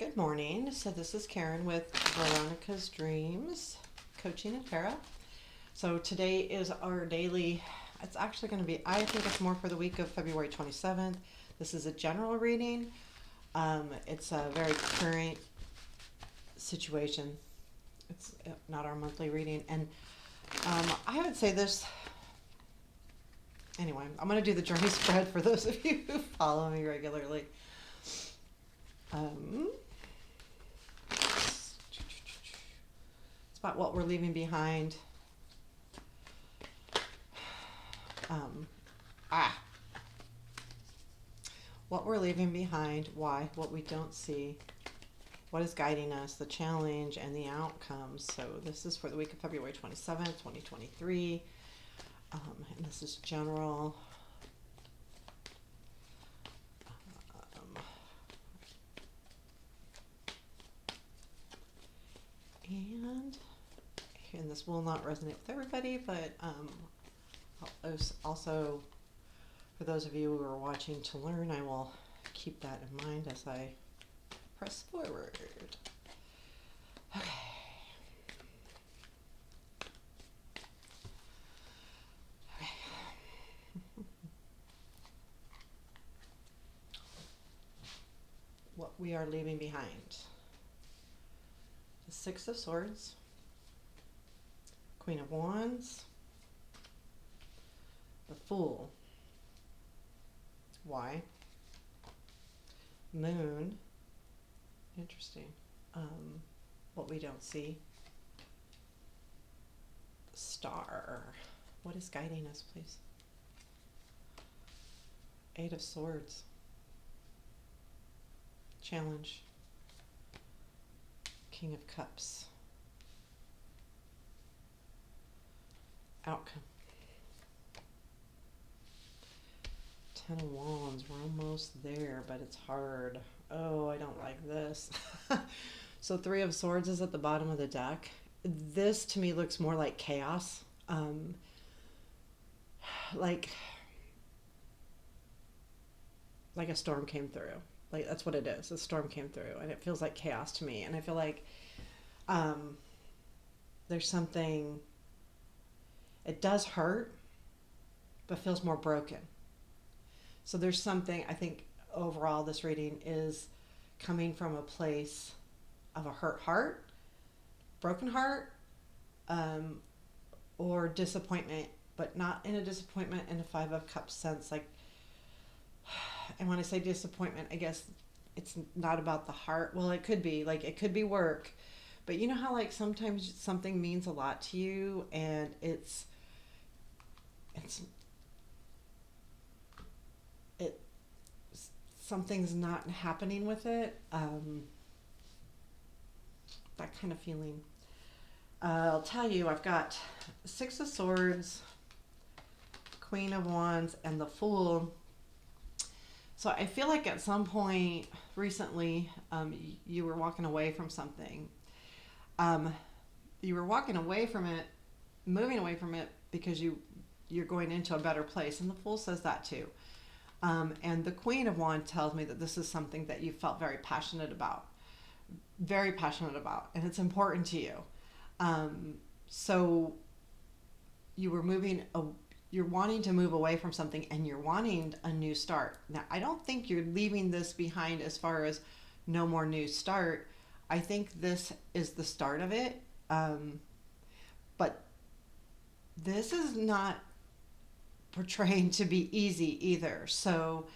Good morning. So this is Karen with Veronica's Dreams Coaching and Tarot. So today is our daily, it's actually going to be, I think it's more for the week of February 27th. This is a general reading. It's a very current situation. It's not our monthly reading. And I would say this, anyway, I'm going to do the journey spread for those of you who follow me regularly. It's about what we're leaving behind. What we're leaving behind, why, what we don't see, what is guiding us, the challenge, and the outcomes. So this is for the week of February 27th, 2023. And this is general. And this will not resonate with everybody, but also for those of you who are watching to learn, I will keep that in mind as I press forward. Okay. What we are leaving behind. The Six of Swords, Queen of Wands, the Fool. Why? Moon. Interesting. What we don't see. Star. What is guiding us, please? Eight of Swords. Challenge. King of Cups. Outcome. Ten of Wands. We're almost there, but it's hard. Oh, I don't like this. So Three of Swords is at the bottom of the deck. This to me looks more like chaos. Like a storm came through. Like that's what it is. A storm came through, and it feels like chaos to me. And I feel like there's something. It does hurt, but feels more broken. So there's something, I think overall this reading is coming from a place of a hurt heart, broken heart, or disappointment, but not in a disappointment in a Five of Cups sense. Like, and when I say disappointment, I guess it's not about the heart. Well, it could be, like, it could be work, but you know how like sometimes something means a lot to you and it's something's not happening with it. That kind of feeling. I'll tell you, I've got Six of Swords, Queen of Wands, and the Fool. So I feel like at some point recently, you were walking away from something. You were walking away from it, moving away from it because you're going into a better place. And the Fool says that too. And the Queen of Wands tells me that this is something that you felt very passionate about, and it's important to you. So you were you're wanting to move away from something and you're wanting a new start. Now, I don't think you're leaving this behind as far as no more new start. I think this is the start of it. But this is not portraying to be easy either. So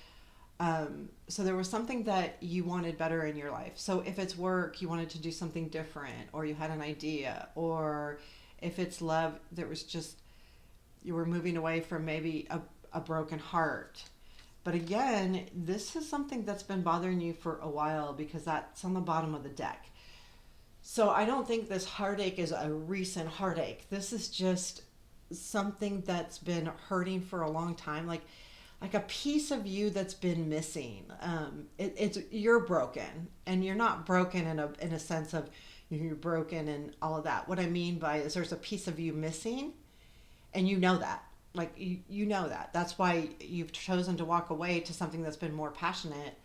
there was something that you wanted better in your life. So if it's work, you wanted to do something different, or you had an idea, or if it's love, there was just, you were moving away from maybe a broken heart. But again, this is something that's been bothering you for a while because that's on the bottom of the deck. So I don't think this heartache is a recent heartache. This is just something that's been hurting for a long time, like a piece of you that's been missing. It's you're broken, and you're not broken in a sense of you're broken and all of that. What I mean by is there's a piece of you missing, and you know that. Like you know that. That's why you've chosen to walk away to something that's been more passionate,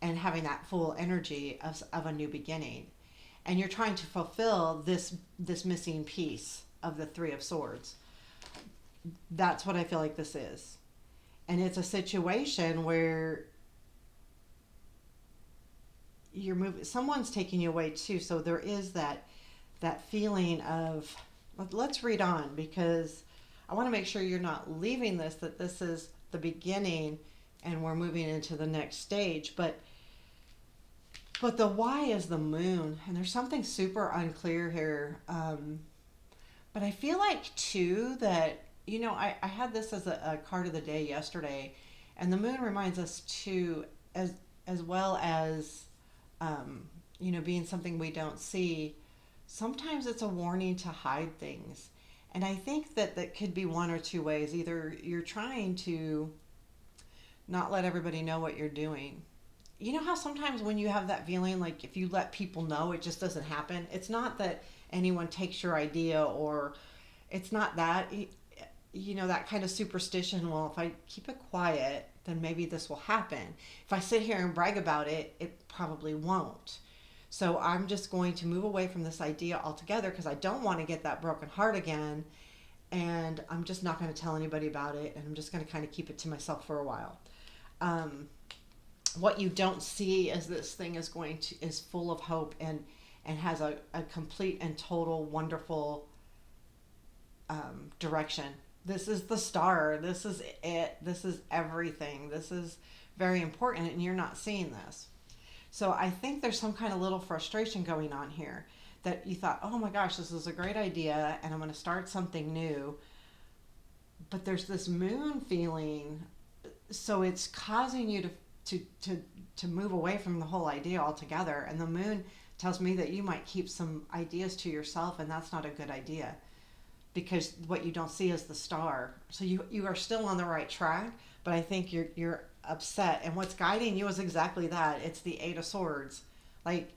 and having that full energy of a new beginning. And you're trying to fulfill this missing piece of the Three of Swords. That's what I feel like this is. And it's a situation where you're moving, someone's taking you away too. So there is that feeling of, let's read on, because I want to make sure you're not leaving this, that this is the beginning and we're moving into the next stage. But the why is the moon, and there's something super unclear here. But I feel like too that, I had this as a card of the day yesterday, and the moon reminds us too, as well as being something we don't see. Sometimes it's a warning to hide things, and I think that could be one or two ways. Either you're trying to not let everybody know what you're doing. You know how sometimes when you have that feeling, like if you let people know, it just doesn't happen. It's not that anyone takes your idea, or it's not that, that kind of superstition. Well, if I keep it quiet, then maybe this will happen. If I sit here and brag about it, it probably won't. So I'm just going to move away from this idea altogether, because I don't want to get that broken heart again. And I'm just not going to tell anybody about it. And I'm just going to kind of keep it to myself for a while. What you don't see is this thing is full of hope, and has a complete and total wonderful direction. This is the star. This is it. This is everything. This is very important, and you're not seeing this. So I think there's some kind of little frustration going on here, that you thought, oh my gosh, this is a great idea, and I'm going to start something new. But there's this moon feeling, so it's causing you to move away from the whole idea altogether. And the moon tells me that you might keep some ideas to yourself, and that's not a good idea, because what you don't see is the star. So you are still on the right track, but I think you're upset, and what's guiding you is exactly that. It's the Eight of Swords. Like,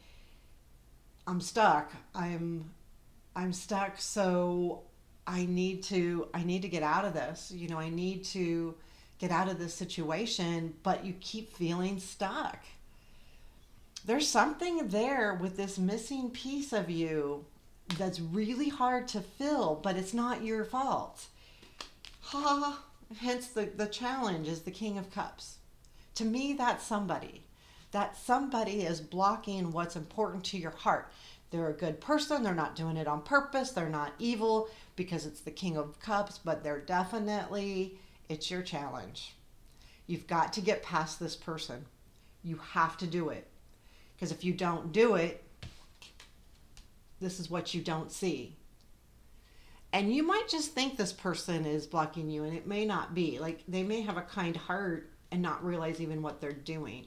I'm stuck. I'm stuck, so I need to get out of this. I need to get out of this situation, but you keep feeling stuck. There's something there with this missing piece of you that's really hard to fill, but it's not your fault. Hence the challenge is the King of Cups. To me, that's somebody. That somebody is blocking what's important to your heart. They're a good person. They're not doing it on purpose. They're not evil because it's the King of Cups, but it's your challenge. You've got to get past this person. You have to do it. Because if you don't do it, this is what you don't see. And you might just think this person is blocking you, and it may not be. Like, they may have a kind heart and not realize even what they're doing.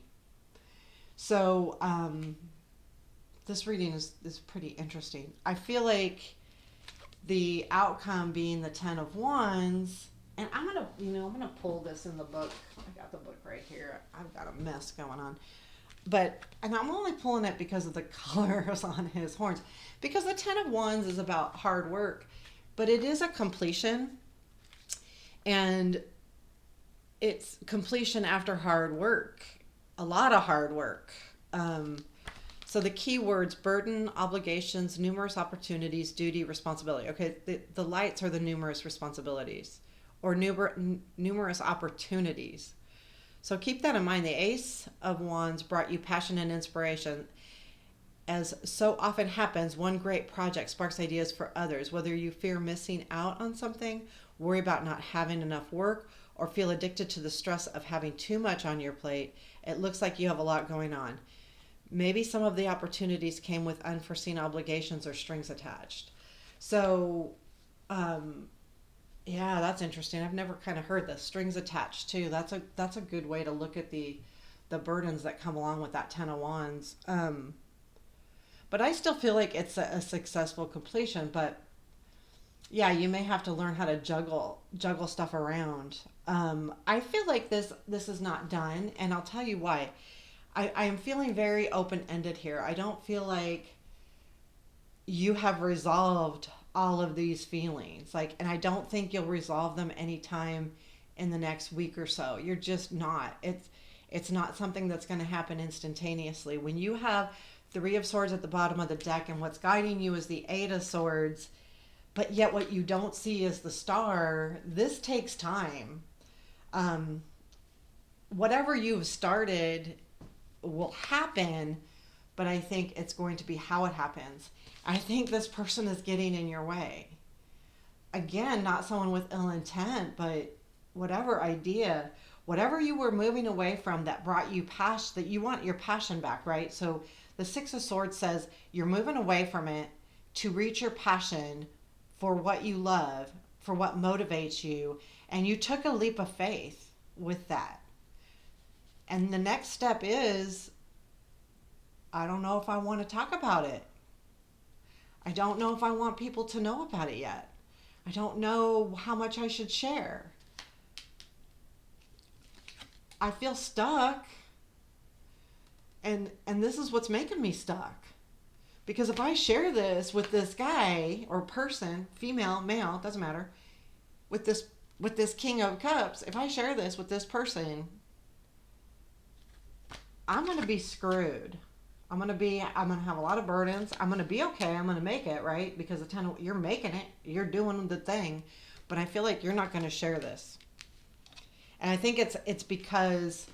So, this reading is pretty interesting. I feel like the outcome being the Ten of Wands, and I'm gonna pull this in the book. I got the book right here. I've got a mess going on. And I'm only pulling it because of the colors on his horns. Because the Ten of Wands is about hard work, but it is a completion. And it's completion after hard work. A lot of hard work. So the key words: burden, obligations, numerous opportunities, duty, responsibility. Okay, the lights are the numerous responsibilities, or numerous opportunities. So keep that in mind. The Ace of Wands brought you passion and inspiration. As so often happens, one great project sparks ideas for others. Whether you fear missing out on something, worry about not having enough work, or feel addicted to the stress of having too much on your plate, it looks like you have a lot going on. Maybe some of the opportunities came with unforeseen obligations or strings attached. So, yeah, that's interesting. I've never kind of heard this. Strings attached too. That's a good way to look at the burdens that come along with that Ten of Wands. But I still feel like it's a successful completion. But yeah, you may have to learn how to juggle stuff around. I feel like this is not done, and I'll tell you why. I am feeling very open-ended here. I don't feel like you have resolved all of these feelings. And I don't think you'll resolve them anytime in the next week or so. You're just not. It's not something that's going to happen instantaneously. When you have Three of Swords at the bottom of the deck and what's guiding you is the Eight of Swords, but yet what you don't see is the Star, this takes time. Um, Whatever you've started will happen, but I think it's going to be how it happens. I think this person is getting in your way. Again, not someone with ill intent, but whatever idea, whatever you were moving away from that brought you past, that you want your passion back, right? So the Six of Swords says you're moving away from it to reach your passion for what you love, for what motivates you, and you took a leap of faith with that. And the next step is, I don't know if I want to talk about it. I don't know if I want people to know about it yet. I don't know how much I should share. I feel stuck. And this is what's making me stuck. Because if I share this with this guy or person, female, male, doesn't matter, with this King of Cups, if I share this with this person, I'm going to be screwed. I'm going to have a lot of burdens. I'm going to be okay. I'm going to make it, right? Because you're making it. You're doing the thing. But I feel like you're not going to share this. And I think it's because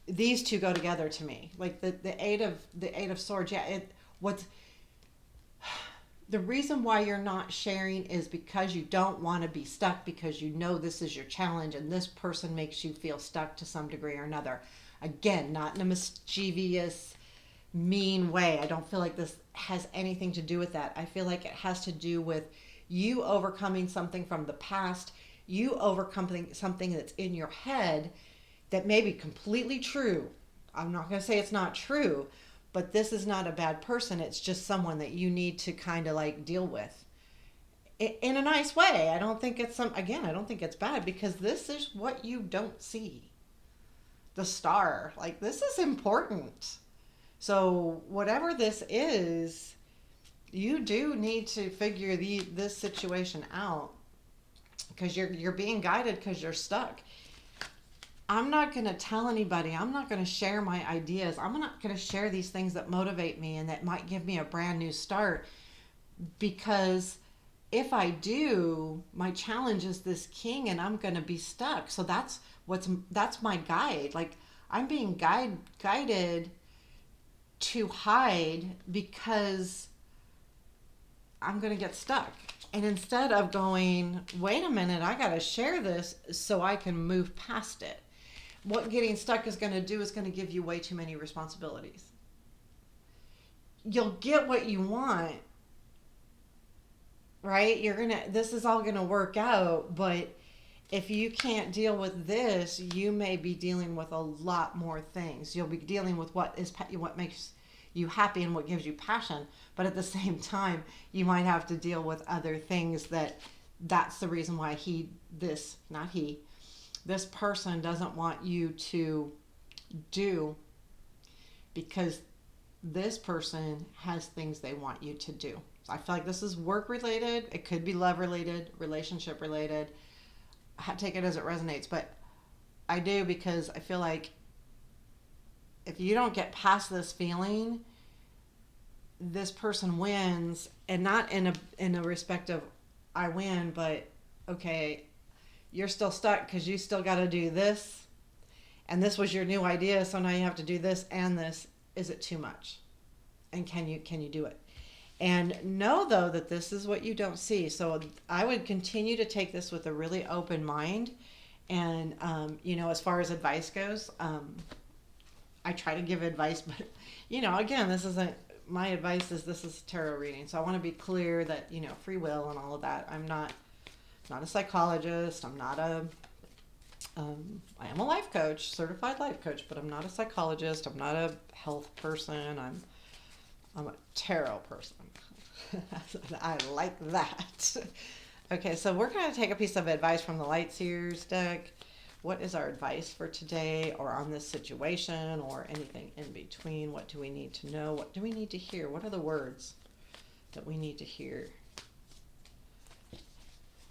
these two go together to me. Like the eight of swords. Yeah, the reason why you're not sharing is because you don't want to be stuck, because you know this is your challenge and this person makes you feel stuck to some degree or another. Again, not in a mischievous, mean way. I don't feel like this has anything to do with that. I feel like it has to do with you overcoming something from the past, you overcoming something that's in your head that may be completely true. I'm not going to say it's not true, but this is not a bad person. It's just someone that you need to kind of like deal with in a nice way. I don't think I don't think it's bad, because this is what you don't see. The Star, like, this is important. So whatever this is, you do need to figure this situation out, because you're being guided, because you're stuck. I'm not going to tell anybody. I'm not going to share my ideas. I'm not going to share these things that motivate me and that might give me a brand new start, because if I do, my challenge is this King and I'm going to be stuck. So that's my guide. Like, I'm being guided to hide because I'm going to get stuck. And instead of going, wait a minute, I got to share this so I can move past it. What getting stuck is going to do is going to give you way too many responsibilities. You'll get what you want, right? This is all going to work out, but if you can't deal with this, you may be dealing with a lot more things. You'll be dealing with what makes you happy and what gives you passion, but at the same time, you might have to deal with other things that's the reason why this person doesn't want you to do, because this person has things they want you to do. So I feel like this is work related. It could be love related, relationship related. Take it as it resonates, but I do, because I feel like if you don't get past this feeling, this person wins, and not in a respect of I win, but okay, you're still stuck because you still got to do this, and this was your new idea, so now you have to do this and this. Is it too much? And can you do it? And know, though, that this is what you don't see. So I would continue to take this with a really open mind. And, as far as advice goes, I try to give advice, but, again, this is tarot reading. So I want to be clear that, free will and all of that. I'm not a psychologist. I am a life coach, certified life coach, but I'm not a psychologist. I'm not a health person. I'm a tarot person. I like that. Okay, so we're going to take a piece of advice from the Lightseers deck. What is our advice for today, or on this situation, or anything in between? What do we need to know? What do we need to hear? What are the words that we need to hear?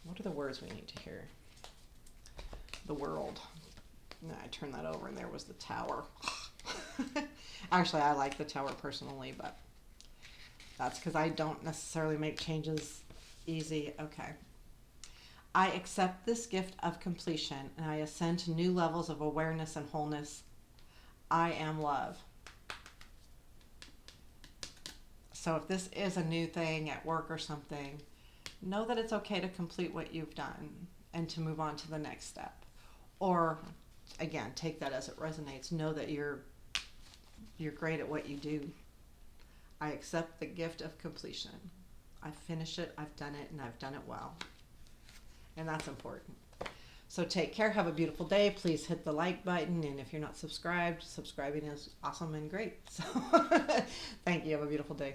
What are the words we need to hear? The world. No, I turned that over and there was the tower. Actually, I like the tower personally, but that's because I don't necessarily make changes easy. Okay. I accept this gift of completion and I ascend to new levels of awareness and wholeness. I am love. So if this is a new thing at work or something, know that it's okay to complete what you've done and to move on to the next step. Or again, take that as it resonates. Know that you're great at what you do. I accept the gift of completion. I've finished it, I've done it, and I've done it well. And that's important. So take care. Have a beautiful day. Please hit the like button. And if you're not subscribed, subscribing is awesome and great. So thank you. Have a beautiful day.